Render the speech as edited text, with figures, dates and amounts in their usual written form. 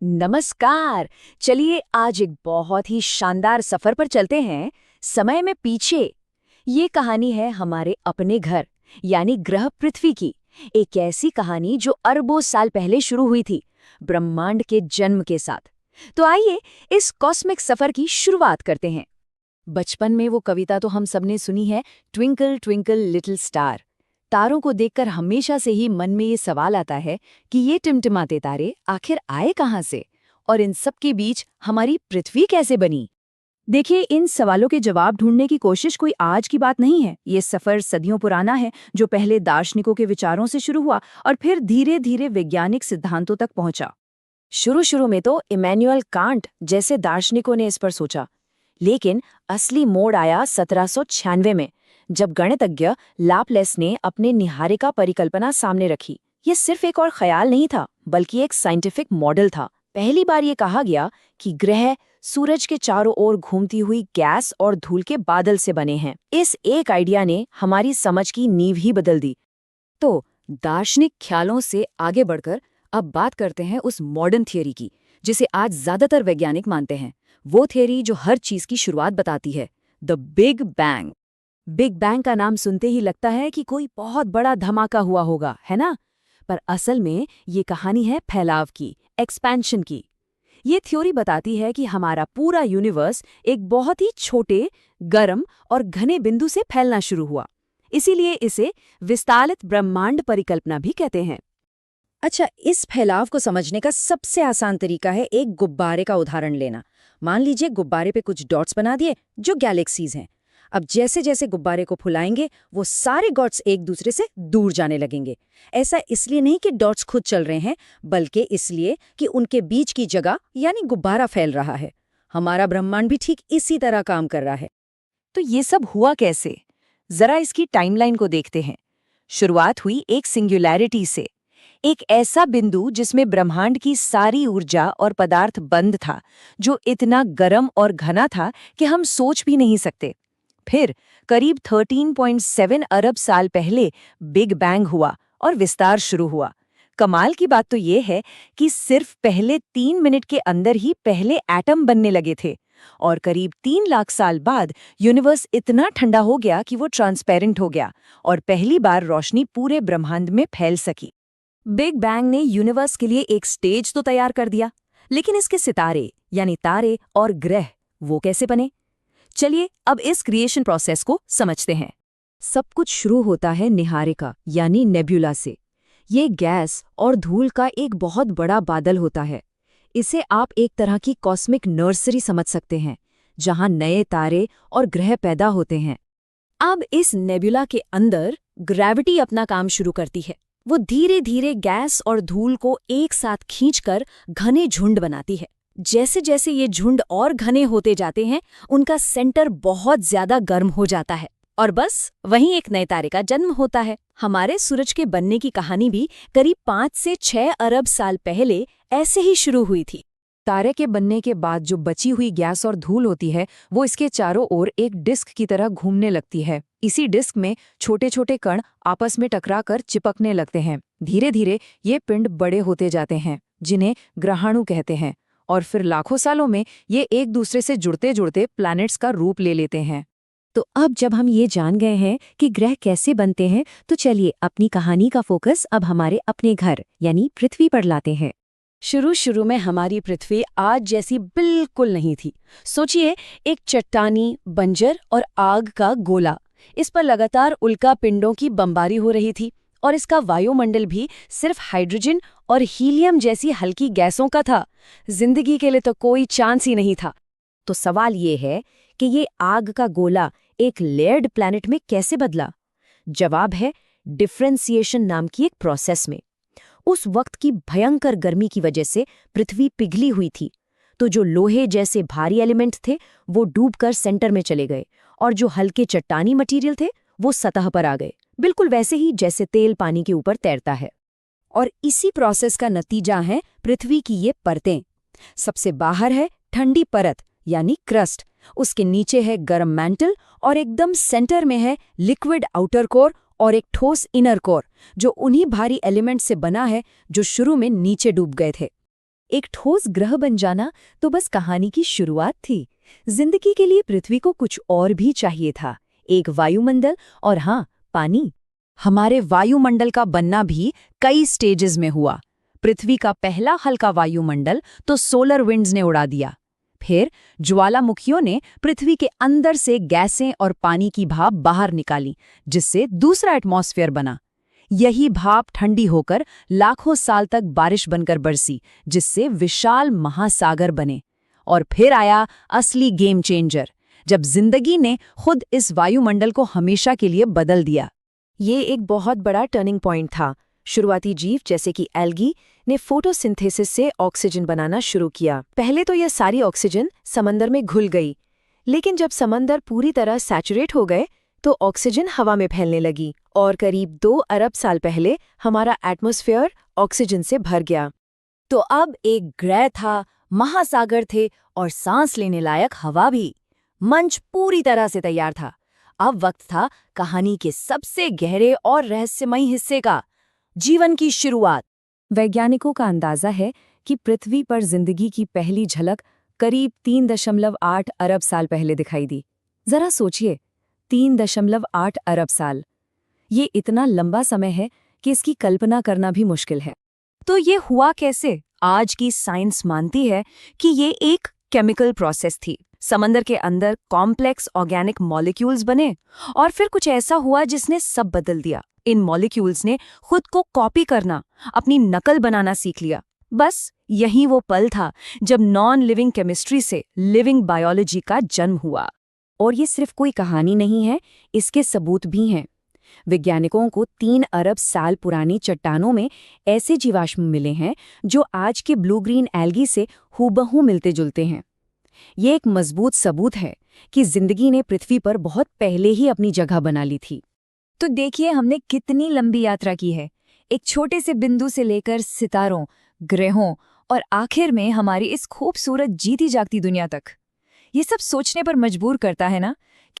नमस्कार। चलिए आज एक बहुत ही शानदार सफर पर चलते हैं, समय में पीछे। ये कहानी है हमारे अपने घर यानी ग्रह पृथ्वी की। एक ऐसी कहानी जो अरबों साल पहले शुरू हुई थी, ब्रह्मांड के जन्म के साथ। तो आइए इस कॉस्मिक सफर की शुरुआत करते हैं। बचपन में वो कविता तो हम सबने सुनी है, ट्विंकल ट्विंकल लिटिल स्टार। तारों को देखकर हमेशा से ही मन में ये सवाल आता है कि ये टिमटिमाते तारे आखिर आए कहाँ से, और इन सब के बीच हमारी पृथ्वी कैसे बनी। देखिए, इन सवालों के जवाब ढूंढने की कोशिश कोई आज की बात नहीं है। ये सफर सदियों पुराना है, जो पहले दार्शनिकों के विचारों से शुरू हुआ और फिर धीरे धीरे वैज्ञानिक सिद्धांतों तक पहुंचा। शुरू में तो इमैनुअल कांट जैसे दार्शनिकों ने इस पर सोचा, लेकिन असली मोड़ आया 1796 में, जब गणितज्ञ लाप्लेस ने अपने निहारिका परिकल्पना सामने रखी। ये सिर्फ एक और ख्याल नहीं था, बल्कि एक साइंटिफिक मॉडल था। पहली बार ये कहा गया कि ग्रह सूरज के चारों ओर घूमती हुई गैस और धूल के बादल से बने हैं। इस एक आइडिया ने हमारी समझ की नींव ही बदल दी। तो दार्शनिक ख्यालों से आगे बढ़कर अब बात करते हैं उस मॉडर्न थियरी की, जिसे आज ज्यादातर वैज्ञानिक मानते हैं। वो थियरी जो हर चीज की शुरुआत बताती है, the big bang. Big bang का नाम सुनते ही लगता है कि कोई बहुत बड़ा धमाका हुआ होगा, है ना? पर असल में ये कहानी है फैलाव की, एक्सपेंशन की। ये थ्योरी बताती है कि हमारा पूरा यूनिवर्स एक बहुत ही छोटे, गर्म और घने बिंदु से फैलना शुरू हुआ। इसीलिए इसे विस्तारित ब्रह्मांड परिकल्पना भी कहते हैं। अच्छा, इस फैलाव को समझने का सबसे आसान तरीका है एक गुब्बारे का उदाहरण लेना। मान लीजिए गुब्बारे पे कुछ डॉट्स बना दिए जो गैलेक्सीज हैं। अब जैसे जैसे गुब्बारे को फुलाएंगे, वो सारे डॉट्स एक दूसरे से दूर जाने लगेंगे। ऐसा इसलिए नहीं कि डॉट्स खुद चल रहे हैं, बल्कि इसलिए कि उनके बीच की जगह यानी गुब्बारा फैल रहा है। हमारा ब्रह्मांड भी ठीक इसी तरह काम कर रहा है। तो ये सब हुआ कैसे? जरा इसकी टाइमलाइन को देखते हैं। शुरुआत हुई एक सिंगुलैरिटी से, एक ऐसा बिंदु जिसमें ब्रह्मांड की सारी ऊर्जा और पदार्थ बंद था, जो इतना गर्म और घना था कि हम सोच भी नहीं सकते। फिर करीब 13.7 अरब साल पहले बिग बैंग हुआ और विस्तार शुरू हुआ। कमाल की बात तो ये है कि सिर्फ पहले 3 मिनट के अंदर ही पहले एटम बनने लगे थे, और करीब 3 लाख साल बाद यूनिवर्स इतना ठंडा हो गया कि वो ट्रांसपेरेंट हो गया और पहली बार रोशनी पूरे ब्रह्मांड में फैल सकी। बिग बैंग ने यूनिवर्स के लिए एक स्टेज तो तैयार कर दिया, लेकिन इसके सितारे यानी तारे और ग्रह वो कैसे बने? चलिए अब इस क्रिएशन प्रोसेस को समझते हैं। सब कुछ शुरू होता है निहारिका यानी नेब्यूला से। ये गैस और धूल का एक बहुत बड़ा बादल होता है। इसे आप एक तरह की कॉस्मिक नर्सरी समझ सकते हैं, जहां नए तारे और ग्रह पैदा होते हैं। अब इस नेब्यूला के अंदर ग्रेविटी अपना काम शुरू करती है। वो धीरे धीरे गैस और धूल को एक साथ खींचकर घने झुंड बनाती है। जैसे जैसे ये झुंड और घने होते जाते हैं, उनका सेंटर बहुत ज्यादा गर्म हो जाता है, और बस वहीं एक नए तारे का जन्म होता है। हमारे सूरज के बनने की कहानी भी करीब 5 से 6 अरब साल पहले ऐसे ही शुरू हुई थी। तारे के बनने के बाद जो बची हुई गैस और धूल होती है, वो इसके चारों ओर एक डिस्क की तरह घूमने लगती है। इसी डिस्क में छोटे छोटे कण आपस में टकराकर चिपकने लगते हैं। धीरे धीरे ये पिंड बड़े होते जाते हैं, जिन्हें ग्रहाणु कहते हैं, और फिर लाखों सालों में ये एक दूसरे से जुड़ते जुड़ते प्लैनेट्स का रूप ले लेते हैं। तो अब जब हम ये जान गए हैं कि ग्रह कैसे बनते हैं, तो चलिए अपनी कहानी का फोकस अब हमारे अपने घर यानी पृथ्वी पर लाते हैं। शुरू में हमारी पृथ्वी आज जैसी बिल्कुल नहीं थी। सोचिए, एक चट्टानी, बंजर और आग का गोला। इस पर लगातार उल्का पिंडों की बमबारी हो रही थी, और इसका वायुमंडल भी सिर्फ हाइड्रोजन और हीलियम जैसी हल्की गैसों का था। जिंदगी के लिए तो कोई चांस ही नहीं था। तो सवाल ये है कि ये आग का गोला एक लेयर्ड प्लैनेट में कैसे बदला? जवाब है डिफरेंशिएशन नाम की एक प्रोसेस में। उस वक्त की भयंकर गर्मी की वजह से पृथ्वी पिघली हुई थी, तो जो लोहे जैसे भारी एलिमेंट थे वो डूबकर सेंटर में चले गए, और जो हल्के चट्टानी मटेरियल थे वो सतह पर आ गए, बिल्कुल वैसे ही जैसे तेल पानी के ऊपर तैरता है। और इसी प्रोसेस का नतीजा है पृथ्वी की ये परतें। सबसे बाहर है ठंडी परत यानी क्रस्ट, उसके नीचे है गर्म मैंटल, और एकदम सेंटर में है लिक्विड आउटर कोर और एक ठोस इनर कोर, जो उन्हीं भारी एलिमेंट से बना है जो शुरू में नीचे डूब गए थे। एक ठोस ग्रह बन जाना तो बस कहानी की शुरुआत थी। जिंदगी के लिए पृथ्वी को कुछ और भी चाहिए था, एक वायुमंडल और हाँ, पानी। हमारे वायुमंडल का बनना भी कई स्टेजेस में हुआ। पृथ्वी का पहला हल्का वायुमंडल तो सोलर विंड्स ने उड़ा दिया। फिर ज्वालामुखियों ने पृथ्वी के अंदर से गैसें और पानी की भाप बाहर निकाली, जिससे दूसरा एटमॉस्फेयर बना। यही भाप ठंडी होकर लाखों साल तक बारिश बनकर बरसी, जिससे विशाल महासागर बने। और फिर आया असली गेम चेंजर, जब जिंदगी ने खुद इस वायुमंडल को हमेशा के लिए बदल दिया। ये एक बहुत बड़ा टर्निंग पॉइंट था। शुरुआती जीव जैसे कि एल्गी ने फोटोसिंथेसिस से ऑक्सीजन बनाना शुरू किया। पहले तो यह सारी ऑक्सीजन समंदर में घुल गई, लेकिन जब समंदर पूरी तरह सैचुरेट हो गए तो ऑक्सीजन हवा में फैलने लगी और करीब 2 अरब साल पहले हमारा एटमॉस्फेयर ऑक्सीजन से भर गया। तो अब एक ग्रह था, महासागर थे और सांस लेने लायक हवा भी। मंच पूरी तरह से तैयार था। अब वक्त था कहानी के सबसे गहरे और रहस्यमयी हिस्से का, जीवन की शुरुआत। वैज्ञानिकों का अंदाजा है कि पृथ्वी पर जिंदगी की पहली झलक करीब 3.8 अरब साल पहले दिखाई दी। जरा सोचिए, 3.8 अरब साल। ये इतना लंबा समय है कि इसकी कल्पना करना भी मुश्किल है। तो ये हुआ कैसे? आज की साइंस मानती है कि ये एक केमिकल प्रोसेस थी। समंदर के अंदर कॉम्प्लेक्स ऑर्गेनिक मॉलिक्यूल्स बने और फिर कुछ ऐसा हुआ जिसने सब बदल दिया। इन मॉलिक्यूल्स ने खुद को कॉपी करना, अपनी नकल बनाना सीख लिया। बस यही वो पल था जब नॉन लिविंग केमिस्ट्री से लिविंग बायोलॉजी का जन्म हुआ। और ये सिर्फ कोई कहानी नहीं है, इसके सबूत भी हैं। वैज्ञानिकों को 3 अरब साल पुरानी चट्टानों में ऐसे जीवाश्म मिले हैं जो आज के ब्लू ग्रीन एल्गी से हूबहू मिलते जुलते हैं। ये एक मजबूत सबूत है कि जिंदगी ने पृथ्वी पर बहुत पहले ही अपनी जगह बना ली थी। तो देखिए, हमने कितनी लंबी यात्रा की है, एक छोटे से बिंदु से लेकर सितारों, ग्रहों और आखिर में हमारी इस खूबसूरत जीती जागती दुनिया तक। ये सब सोचने पर मजबूर करता है ना